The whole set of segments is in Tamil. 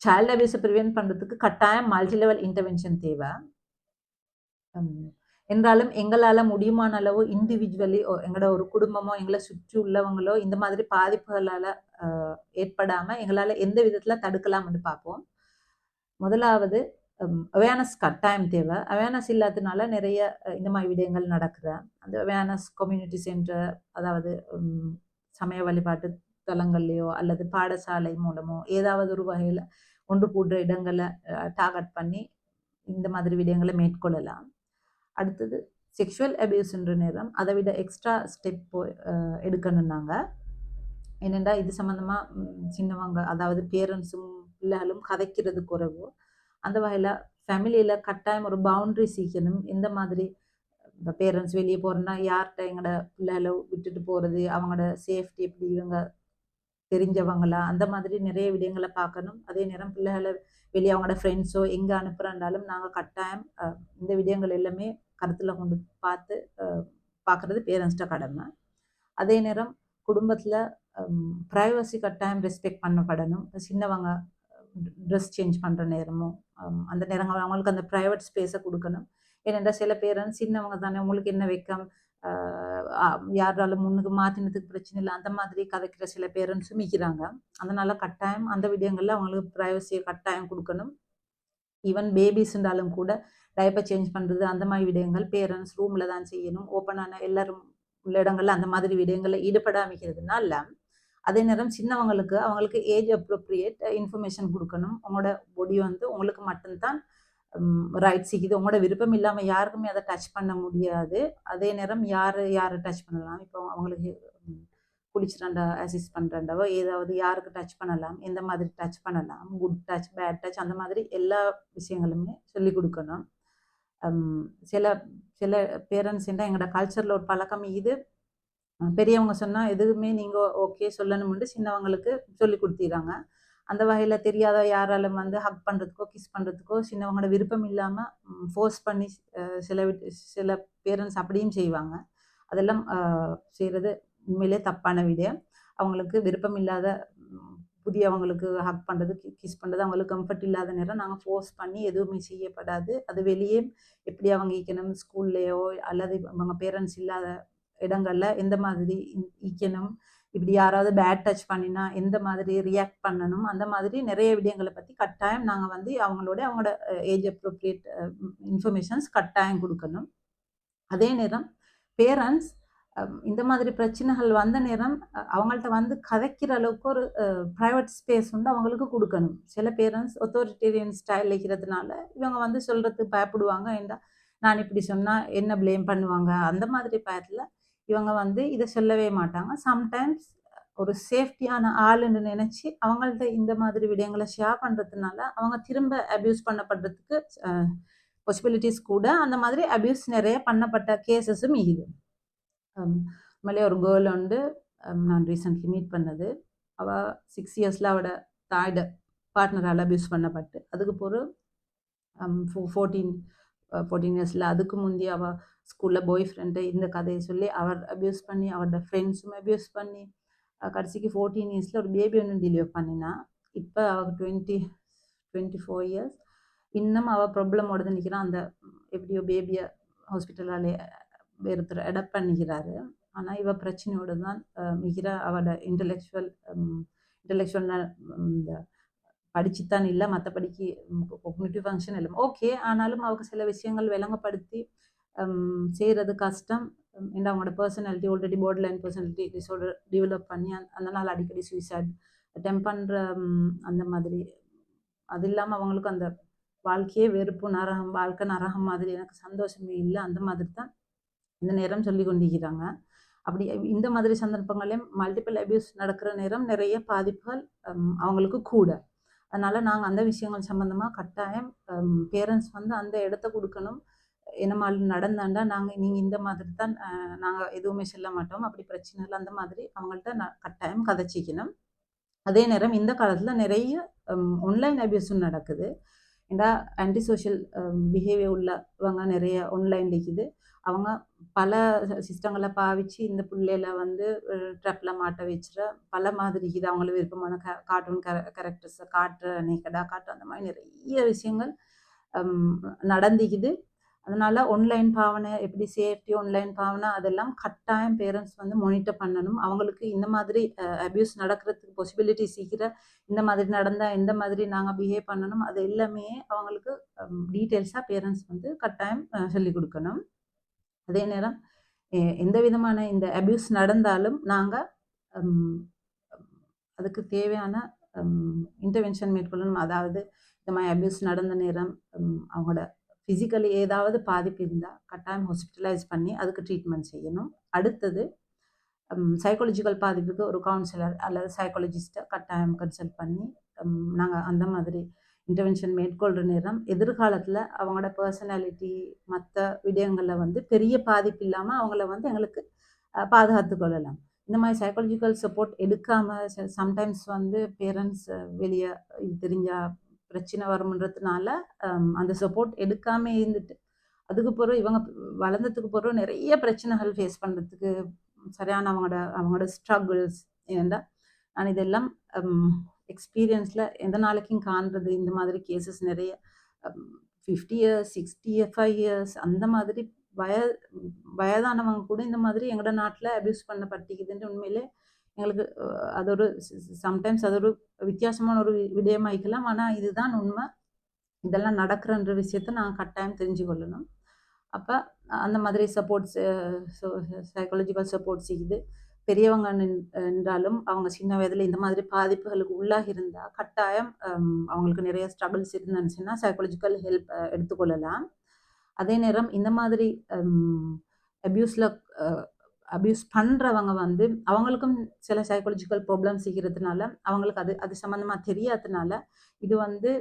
சைல்ட் அபியூஸை ப்ரிவென்ட் பண்ணுறதுக்கு கட்டாயம் மல்டி லெவல் இன்டர்வென்ஷன் தேவை. என்றாலும் எங்களால் முடியுமான அளவு இண்டிவிஜுவலி எங்களோட ஒரு குடும்பமோ எங்களை சுற்றி உள்ளவங்களோ இந்த மாதிரி பாதிப்புகளால் ஏற்படாமல் எங்களால் எந்த விதத்தில் தடுக்கலாம்னு பார்ப்போம். முதலாவது அவேர்னஸ் கட்டாயம் தேவை. அவேர்னஸ் இல்லாததுனால நிறைய இந்த மாதிரி விடயங்கள் நடக்குது. அந்த அவேர்னஸ் கம்யூனிட்டி சென்டர், அதாவது சமய வழிபாட்டு தலங்கள்லையோ அல்லது பாடசாலை மூலமோ ஏதாவது ஒரு வகையில் ஒன்று கூடுற இடங்களை டார்கெட் பண்ணி இந்த மாதிரி விடயங்களை மேற்கொள்ளலாம். அடுத்தது செக்ஷுவல் அபியூஸ்ன்ற நேரம் அதை விட எக்ஸ்ட்ரா ஸ்டெப் எடுக்கணும் நாங்கள். ஏனென்றா இது சம்மந்தமாக சின்னவங்க, அதாவது பேரண்ட்ஸும் பிள்ளைகளும் கதைக்கிறது குறைவு. அந்த வகையில் ஃபேமிலியில் கட்டாயம் ஒரு பவுண்ட்ரி சீக்கணும். எந்த மாதிரி இப்போ பேரண்ட்ஸ் வெளியே போகிறோன்னா யார்கிட்ட எங்களோட பிள்ளைகளை விட்டுட்டு போகிறது, அவங்களோட சேஃப்டி எப்படி, இவங்க தெரிஞ்சவங்களா, அந்த மாதிரி நிறைய விடயங்களை பார்க்கணும். அதே நேரம் பிள்ளைகளை வெளியே அவங்களோட ஃப்ரெண்ட்ஸோ எங்கே அனுப்புகிறாண்டாலும் நாங்கள் கட்டாயம் இந்த விடயங்கள் எல்லாமே கருத்தில் கொண்டு பார்க்குறது பேரண்ட்ஸ்ட கடமை. அதே நேரம் குடும்பத்தில் ப்ரைவசி கட்டாயம் ரெஸ்பெக்ட் பண்ணப்படணும். சின்னவங்க ட்ரெஸ் சேஞ்ச் பண்ணுற நேரமும் அந்த நேரங்கள் அவங்களுக்கு அந்த ப்ரைவேட் ஸ்பேஸை கொடுக்கணும். ஏனென்றால் சில பேரண்ட்ஸ் சின்னவங்க தானே, உங்களுக்கு என்ன வைக்கம், யாராலும் முன்னுக்கு மாற்றினதுக்கு பிரச்சனை இல்லை, அந்த மாதிரி கதைக்கிற சில பேரண்ட்ஸும் மிக்கிறாங்க. அதனால கட்டாயம் அந்த விடயங்களில் அவங்களுக்கு ப்ரைவசியை கட்டாயம் கொடுக்கணும். ஈவன் பேபிஸ்ன்றாலும் கூட டைப்பர் சேஞ்ச் பண்ணுறது அந்த மாதிரி விடயங்கள் பேரண்ட்ஸ் ரூமில் தான் செய்யணும். ஓப்பனான எல்லாரும் உள்ள இடங்கள்ல அந்த மாதிரி விடயங்களில் ஈடுபடாமிக்கிறதுனால, அதே நேரம் சின்னவங்களுக்கு அவங்களுக்கு ஏஜ் அப்ரோப்ரியேட் இன்ஃபர்மேஷன் கொடுக்கணும். உங்களோட பொடி உங்களுக்கு மட்டும்தான் ரைட்ஸ் இருக்குது. உங்களோட விருப்பம் இல்லாமல் யாருக்குமே அதை டச் பண்ண முடியாது. அதே நேரம் யாரை டச் பண்ணலாம், இப்போ அவங்களுக்கு குளிச்சுட்டாண்டா அசிஸ்ட் பண்ணுறாண்டாவோ ஏதாவது யாருக்கு டச் பண்ணலாம், எந்த மாதிரி டச் பண்ணலாம், குட் டச் பேட் டச் அந்த மாதிரி எல்லா விஷயங்களுமே சொல்லிக் கொடுக்கணும். சில சில பேரண்ட்ஸ் என்ன எங்களோட கல்ச்சரில் ஒரு பழக்கம் இது, பெரியவங்க சொன்னால் எதுவுமே நீங்கள் ஓகே சொல்லணும்னு சின்னவங்களுக்கு சொல்லி கொடுத்திடுறாங்க. அந்த வகையில் தெரியாத யாராலும் ஹக் பண்ணுறதுக்கோ கிஸ் பண்ணுறதுக்கோ சின்னவங்களோட விருப்பம் இல்லாமல் ஃபோர்ஸ் பண்ணி சில பேரண்ட்ஸ் அப்படியும் செய்வாங்க. அதெல்லாம் செய்கிறது உண்மையிலே தப்பான விடயம். அவங்களுக்கு விருப்பம் இல்லாத புதியவங்களுக்கு ஹக் பண்ணுறது கிஸ் பண்ணுறது அவங்களுக்கு கம்ஃபர்ட் இல்லாத நேரம் நாங்கள் ஃபோர்ஸ் பண்ணி எதுவுமே செய்யப்படாது. அது வெளியே எப்படி அவங்க ஈக்கணும், ஸ்கூல்லையோ அல்லது அவங்க பேரண்ட்ஸ் இல்லாத இடங்களில் எந்த மாதிரி ஈக்கணும், இப்படி யாராவது பேட் டச் பண்ணினா எந்த மாதிரி ரியாக்ட் பண்ணணும், அந்த மாதிரி நிறைய விடயங்களை பற்றி கட்டாயம் நாங்கள் அவங்களோட ஏஜ் அப்ரோப்ரியேட் இன்ஃபர்மேஷன்ஸ் கட்டாயம் கொடுக்கணும். அதே நேரம் பேரண்ட்ஸ் இந்த மாதிரி பிரச்சனைகள் வந்த நேரம் அவங்கள்ட்ட கதைக்கிற அளவுக்கு ஒரு ப்ரைவேட் ஸ்பேஸ் அவங்களுக்கு கொடுக்கணும். சில பேரண்ட்ஸ் அத்தாரிட்டேரியன் ஸ்டைல் இருக்கிறதுனால இவங்க சொல்கிறதுக்கு பயப்படுவாங்க. ஏண்டா நான் இப்படி சொன்னால் என்ன ப்ளேம் பண்ணுவாங்க, அந்த மாதிரி பயத்தில் இவங்க இதை சொல்லவே மாட்டாங்க. சம்டைம்ஸ் ஒரு சேஃப்டியான ஆளுன்னு நினச்சி அவங்கள்ட்ட இந்த மாதிரி விடயங்களை ஷேர் பண்ணுறதுனால அவங்க திரும்ப அப்யூஸ் பண்ணப்படுறதுக்கு பாசிபிலிட்டிஸ் கூட. அந்த மாதிரி அப்யூஸ் நிறைய பண்ணப்பட்ட கேசஸும் இருக்குது. உண்மையிலே ஒரு கேர்ள் நான் ரீசெண்ட்லி மீட் பண்ணது. அவள் 6 இயர்ஸில் அவட தாயோட பார்ட்னரால் அப்யூஸ் பண்ணப்பட்டு அதுக்கு பிறகு 14 இயர்ஸில் அதுக்கு முந்தைய அவள் ஸ்கூலில் பாய் ஃப்ரெண்டை இந்த கதையை சொல்லி அவர் அப்யூஸ் பண்ணி அவரோட ஃப்ரெண்ட்ஸும் அப்யூஸ் பண்ணி கடைசிக்கு 14 இயர்ஸில் ஒரு பேபி ஒன்று டெலிவர் பண்ணினா. இப்போ அவளுக்கு 24 இயர்ஸ். இன்னும் அவள் ப்ராப்ளமோடு நிற்கிறான். அந்த எப்படியோ பேபியை ஹாஸ்பிட்டலாலே வேறு அடாப்ட் பண்ணிக்கிறாரு. ஆனால் இவ பிரச்சனையோடு தான் மிகிற அவளோட இன்டலெக்சுவல் இந்த படிச்சுத்தான் இல்லை, மற்றபடிக்கு காக்னிட்டிவ் ஃபங்க்ஷன் எல்லாம் ஓகே. ஆனாலும் அவருக்கு சில விஷயங்கள் விளங்கப்படுத்தி செய்கிறது கஷ்டம். ஏன்னா அவங்களோட personality already borderline personality disorder develop பண்ணி அதனால் அடிக்கடி சூசைட் அட்டெம்ப் பண்ணுற அந்த மாதிரி. அது இல்லாமல் அவங்களுக்கு அந்த வாழ்க்கையே வெறுப்பு, நரகம், வாழ்க்கை நரகம் மாதிரி, எனக்கு சந்தோஷமே இல்லை, அந்த மாதிரி தான் இந்த நேரம் சொல்லி கொண்டிருக்கிறாங்க. அப்படி இந்த மாதிரி சந்தர்ப்பங்களையும் மல்டிபிள் அபியூஸ் நடக்கிற நேரம் நிறைய பாதிப்புகள் அவங்களுக்கு கூட. அதனால் நாங்கள் அந்த விஷயங்கள் சம்மந்தமாக கட்டாயம் பேரண்ட்ஸ் அந்த இடத்த கொடுக்கணும். என்னமா நடந்தாண்டா நீங்கள் இந்த மாதிரி தான் நாங்கள் எதுவுமே சொல்ல மாட்டோம், அப்படி பிரச்சனை இல்லை, அந்த மாதிரி அவங்கள்ட்ட கட்டாயம் கதைச்சிக்கணும். அதே நேரம் இந்த காலத்தில் நிறைய ஆன்லைன் அபியூஸும் நடக்குது. ஏன்னா ஆன்டி சோஷியல் பிஹேவியர் உள்ளவங்க நிறைய ஆன்லைன் இருக்குது. அவங்க பல சிஸ்டங்களை பாவிச்சு இந்த பிள்ளையில வந்து ட்ரப்ல மாட்ட வச்சுற பல மாதிரி இது அவங்களுக்கு விருப்பமான கார்ட்டூன் கேரக்டர்ஸை காட்டுற நேக்கடா காட்டுற அந்த மாதிரி நிறைய விஷயங்கள் நடந்துக்குது. அதனால ஆன்லைன் பாவனை எப்படி சேஃப்டி ஆன்லைன் பாவனை அதெல்லாம் கட்டாயம் பேரண்ட்ஸ் வந்து மானிட்டர் பண்ணணும். அவங்களுக்கு இந்த மாதிரி அபியூஸ் நடக்கிறதுக்கு பாசிபிலிட்டி சீக்கிரம் இந்த மாதிரி நடந்தால் எந்த மாதிரி நாங்கள் பிஹேவ் பண்ணணும் அது எல்லாமே அவங்களுக்கு டீட்டெயில்ஸாக பேரண்ட்ஸ் வந்து கட்டாயம் சொல்லிக் கொடுக்கணும். அதே நேரம் எந்த விதமான இந்த அபியூஸ் நடந்தாலும் நாங்கள் அதுக்கு தேவையான இன்டர்வென்ஷன் மேற்கொள்ளணும். அதாவது இந்த மாதிரி அபியூஸ் நடந்த நேரம் அவங்களோட ஃபிசிக்கலி ஏதாவது பாதிப்பு இருந்தால் கட்டாயம் ஹாஸ்பிட்டலைஸ் பண்ணி அதுக்கு ட்ரீட்மெண்ட் செய்யணும். அடுத்தது சைக்காலஜிக்கல் பாதிப்புக்கு ஒரு கவுன்சிலர் அல்லது சைக்காலஜிஸ்ட்டை கட்டாயம் கன்சல்ட் பண்ணி நாங்கள் அந்த மாதிரி இன்டர்வென்ஷன் மேற்கொள்கிற நேரம் எதிர்காலத்தில் அவங்களோட பர்சனாலிட்டி மற்ற விடயங்களில் வந்து பெரிய பாதிப்பு இல்லாமல் அவங்கள வந்து எங்களுக்கு பாதுகாத்து கொள்ளலாம். இந்த மாதிரி சைக்காலஜிக்கல் சப்போர்ட் எடுக்காமல் சம்டைம்ஸ் வந்து பேரண்ட்ஸ் வெளியே இது தெரிஞ்சால் பிரச்சனை வரும்ன்றதுனால அந்த சப்போர்ட் எடுக்காமல் இருந்துட்டு அதுக்கு பிறகு இவங்க வளர்ந்ததுக்கு பிறகு நிறைய பிரச்சனைகள் ஃபேஸ் பண்ணுறதுக்கு சரியான அவங்களோட ஸ்ட்ரகிள்ஸ். ஏன்னா நான் இதெல்லாம் எக்ஸ்பீரியன்ஸில் எந்த நாளைக்கும் காண்றது. இந்த மாதிரி கேசஸ் நிறைய 50 years 65 years அந்த மாதிரி வயதானவங்க கூட இந்த மாதிரி எங்களோட நாட்டில் அபியூஸ் பண்ணப்பட்டிக்குதுன்னு உண்மையிலே எங்களுக்கு அது ஒரு சம்டைம்ஸ் அது ஒரு வித்தியாசமான ஒரு விடயமாய்க்கலாம். ஆனால் இதுதான் உண்மை. இதெல்லாம் நடக்கிறன்ற விஷயத்த நான் கட்டாயம் தெரிஞ்சு கொள்ளணும். அப்போ அந்த மாதிரி சப்போர்ட்ஸ் சைக்காலஜிக்கல் சப்போர்ட்ஸ் இது பெரியவங்க என்றாலும் அவங்க சின்ன வயதில் இந்த மாதிரி பாதிப்புகளுக்கு உள்ளாகி இருந்தால் கட்டாயம் அவங்களுக்கு நிறைய ஸ்ட்ரகிள்ஸ் இருந்துச்சுன்னா சைக்காலஜிக்கல் ஹெல்ப் எடுத்துக்கொள்ளலாம். அதே நேரம் இந்த மாதிரி அபியூஸ் பண்ணுறவங்க வந்து அவங்களுக்கும் சில சைக்காலஜிக்கல் ப்ராப்ளம்ஸ் இருக்கிறதுனால அவங்களுக்கு அது சம்மந்தமாக தெரியாததுனால இது வந்து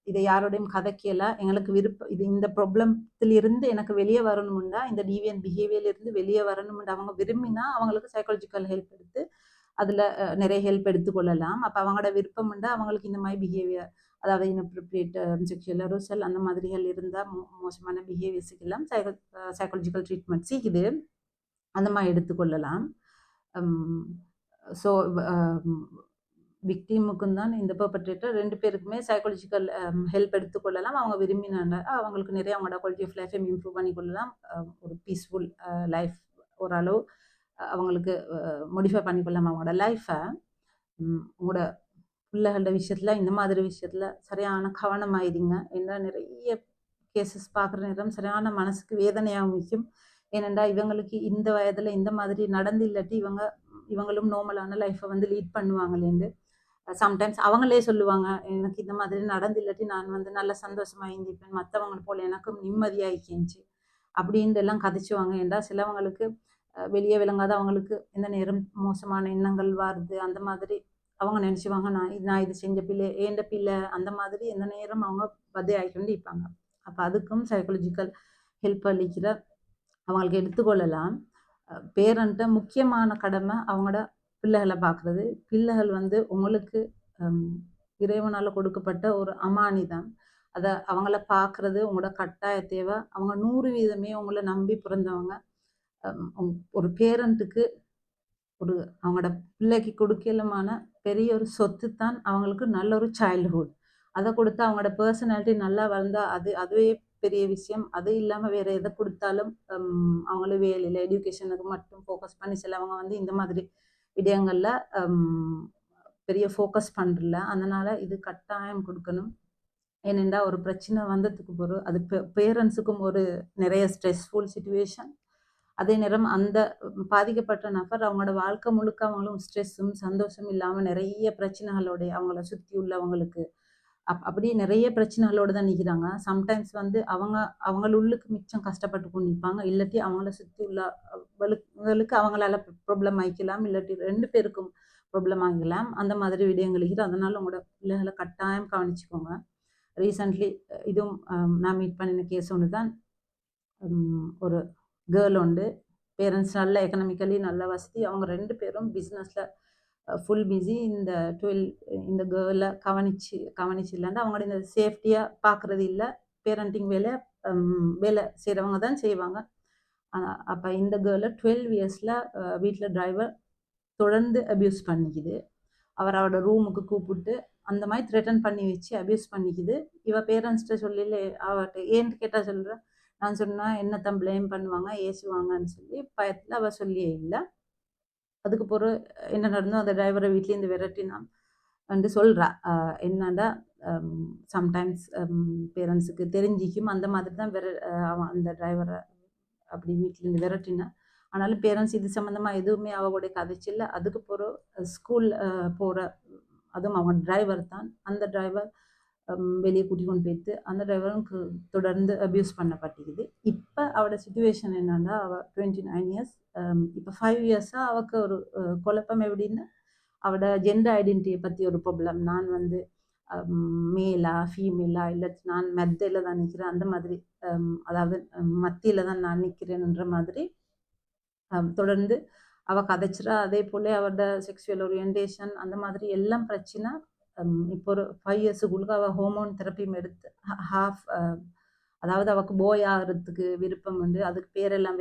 இதை யாரோடையும் கதைக்கல எங்களுக்கு விருப்பம் இது இந்த ப்ராப்ளத்திலிருந்து எனக்கு வெளியே வரணும்னா இந்த டிவியன் பிஹேவியர்லேருந்து வெளியே வரணும்னு அவங்க விரும்பினா அவங்களுக்கு சைக்காலஜிக்கல் ஹெல்ப் எடுத்து அதில் நிறைய ஹெல்ப் எடுத்துக்கொள்ளலாம். அப்போ அவங்களோட விருப்பம்ண்டா அவங்களுக்கு இந்த மாதிரி பிஹேவியர் அதாவது இன்அப்ரோப்ரியேட் செக்ஷுவல் அரோசல் அந்த மாதிரிகள் இருந்தால் மோசமான பிஹேவியர்ஸுக்கெல்லாம் சைக்காலஜிக்கல் ட்ரீட்மெண்ட் இது அந்த மாதிரி எடுத்துக்கொள்ளலாம். ஸோ விக்டிமுக்கும் தான் இந்த பெர்பெட்ரேட்டர் 2 பேருக்குமே சைக்காலஜிக்கல் ஹெல்ப் எடுத்துக்கொள்ளலாம். அவங்க விரும்பினாங்க அவங்களுக்கு நிறைய அவங்களோட குவாலிட்டி ஆஃப் லைஃபையும் இம்ப்ரூவ் பண்ணிக்கொள்ளலாம். ஒரு பீஸ்ஃபுல் லைஃப் ஓரளவு அவங்களுக்கு மோடிஃபை பண்ணிக்கொள்ளலாம் அவங்களோட லைஃப்பை. உங்களோட பிள்ளைகளோட விஷயத்தில் இந்த மாதிரி விஷயத்தில் சரியான கவனமாயிருங்க. ஏன்னா நிறைய கேசஸ் பார்க்குற நேரம் சரியான மனசுக்கு வேதனையாகவும் இருக்கும். ஏனெண்டா இவங்களுக்கு இந்த வயதில் இந்த மாதிரி நடந்து இல்லாட்டி இவங்களும் நார்மலான லைஃப்பை வந்து லீட் பண்ணுவாங்களேன்னு சம்டைம்ஸ் அவங்களே சொல்லுவாங்க எனக்கு இந்த மாதிரி நடந்து இல்லாட்டி நான் வந்து நல்ல சந்தோஷமாக இருந்திருப்பேன் மற்றவங்க போல் எனக்கும் நிம்மதியாகிக்கிச்சு அப்படின்ட்டு எல்லாம் கதைச்சுவாங்க. ஏண்டா சிலவங்களுக்கு வெளியே விளங்காத அவங்களுக்கு இந்த நேரம் மோசமான எண்ணங்கள் வருது அந்த மாதிரி அவங்க நினச்சிவாங்க நான் இது செஞ்ச பிள்ளை ஏண்ட பிள்ளை அந்த மாதிரி எந்த நேரம் அவங்க பதையாகிக்கொண்டு இருப்பாங்க. அப்போ அதுக்கும் சைக்காலஜிக்கல் ஹெல்ப் அளிக்கிற அவங்களுக்கு எடுத்துக்கொள்ளலாம். பேரண்ட்டை முக்கியமான கடமை அவங்களோட பிள்ளைகளை பார்க்குறது. பிள்ளைகள் வந்து உங்களுக்கு இறைவனால் கொடுக்கப்பட்ட ஒரு அமானிதான். அதை அவங்கள பார்க்குறது உங்களோட கட்டாய தேவை. அவங்க 100% உங்களை நம்பி பிறந்தவங்க. ஒரு பேரண்ட்டுக்கு அவங்களோட பிள்ளைக்கு கொடுக்கலுமான பெரிய ஒரு சொத்து தான் அவங்களுக்கு நல்ல ஒரு சைல்டுஹுட். அதை கொடுத்து அவங்களோட பர்சனாலிட்டி நல்லா வளர்ந்தால் அதுவே பெரிய விஷயம். அது இல்லாமல் வேறு எதை கொடுத்தாலும் அவங்களும் வேலையில் எஜுகேஷனுக்கு மட்டும் ஃபோக்கஸ் பண்ணி சிலவங்க வந்து இந்த மாதிரி விடயங்களில் பெரிய ஃபோக்கஸ் பண்ணுறல. அதனால் இது கட்டாயம் கொடுக்கணும். ஏனெண்டா ஒரு பிரச்சனை வந்ததுக்கு பிறகு அது பேரண்ட்ஸுக்கும் ஒரு நிறைய ஸ்ட்ரெஸ்ஃபுல் சிச்சுவேஷன். அதே நேரம் அந்த பாதிக்கப்பட்ட நபர் அவங்களோட வாழ்க்கை முழுக்க அவங்களும் ஸ்ட்ரெஸ்ஸும் சந்தோஷம் இல்லாமல் நிறைய பிரச்சனைகளோடைய அவங்கள சுற்றி உள்ளவங்களுக்கு அப்படி நிறைய பிரச்சனைகளோடு தான் நிற்கிறாங்க. சம்டைம்ஸ் வந்து அவங்களுள்ளுக்கு மிச்சம் கஷ்டப்பட்டு கொண்டு நிற்பாங்க. இல்லாட்டி அவங்கள சுற்றி உள்ளவங்களுக்கு அவங்களால ப்ராப்ளம் ஆகிக்கலாம். இல்லாட்டி 2 பேருக்கும் ப்ராப்ளம் ஆகிக்கலாம். அந்த மாதிரி விடயங்களுக்கு அதனால் உங்களோட பிள்ளைகளை கட்டாயம் கவனிச்சுக்கோங்க. ரீசன்ட்லி இதுவும் நான் மீட் பண்ணின கேஸ் ஒன்று தான். ஒரு கேர்ள் உண்டு. பேரண்ட்ஸ் நல்ல எக்கனாமிக்கலி நல்ல வசதி. அவங்க 2 பேரும் பிஸ்னஸில் ஃபுல் பிஸி. இந்த கேர்ளை கவனிச்சு இல்லைன்னா அவங்களோட இந்த சேஃப்டியாக பார்க்குறது இல்லை. பேரண்டிங் வேலை செய்கிறவங்க தான் செய்வாங்க. அப்போ இந்த கேர்ளை 12 இயர்ஸில் வீட்டில் டிரைவர் தொடர்ந்து அப்யூஸ் பண்ணிக்குது. அவரோட ரூமுக்கு கூப்பிட்டு அந்த மாதிரி த்ரெட்டன் பண்ணி வச்சு அப்யூஸ் பண்ணிக்குது. இவ பேரண்ட்ஸ்கிட்ட சொல்லல, அவட்ட ஏன்னு கேட்டால் சொல்கிறேன், நான் சொன்னால் என்னத்தான் ப்ளேம் பண்ணுவாங்க, ஏசுவாங்கன்னு சொல்லி பயத்தில் அவள் சொல்லியே இல்லை. அதுக்கு பிறகு என்ன நடந்தோ அந்த டிரைவரை வீட்லேருந்து விரட்டினான் வந்து சொல்கிறா. என்னடா சம்டைம்ஸ் பேரண்ட்ஸுக்கு தெரிஞ்சிக்கும், அந்த மாதிரி தான் அவன் அந்த டிரைவரை அப்படி வீட்டிலேருந்து விரட்டினான். ஆனாலும் பேரண்ட்ஸ் இது சம்மந்தமாக எதுவுமே அவங்களுடைய கதைச்சில்லை. அதுக்கு பிறகு ஸ்கூல் போகிற, அதுவும் அவன் டிரைவர் தான், அந்த டிரைவர் வெளியே கூட்டி கொண்டு போயிட்டு அந்த டிரைவரும் தொடர்ந்து அப்யூஸ் பண்ணப்பட்டிருக்குது. இப்போ அவளோட சுச்சுவேஷன் என்னன்னா, அவள் 29 இயர்ஸ், இப்போ 5 இயர்ஸாக அவளுக்கு ஒரு குழப்பம். எப்படின்னா, அவளோட ஜெண்டர் ஐடென்டிட்டியை பற்றி ஒரு ப்ராப்ளம். நான் வந்து மேலா ஃபீமேலா, இல்லை நான் மெத்தையில் தான் நிற்கிறேன், அந்த மாதிரி, அதாவது மத்தியில் தான் நான் நிற்கிறேன்ன்ற மாதிரி தொடர்ந்து அவள் கதைச்சிரா. அதே போல் அவளோட செக்ஷுவல் ஓரியன்டேஷன் அந்த மாதிரி எல்லாம் பிரச்சனை. இப்போ ஒரு 5 இயர்ஸுக்குள்ள அவள் ஹோமோன் தெரப்பியும் எடுத்து அதாவது அவளுக்கு போய் ஆகிறதுக்கு விருப்பம் உண்டு. அதுக்கு பேரெல்லாம்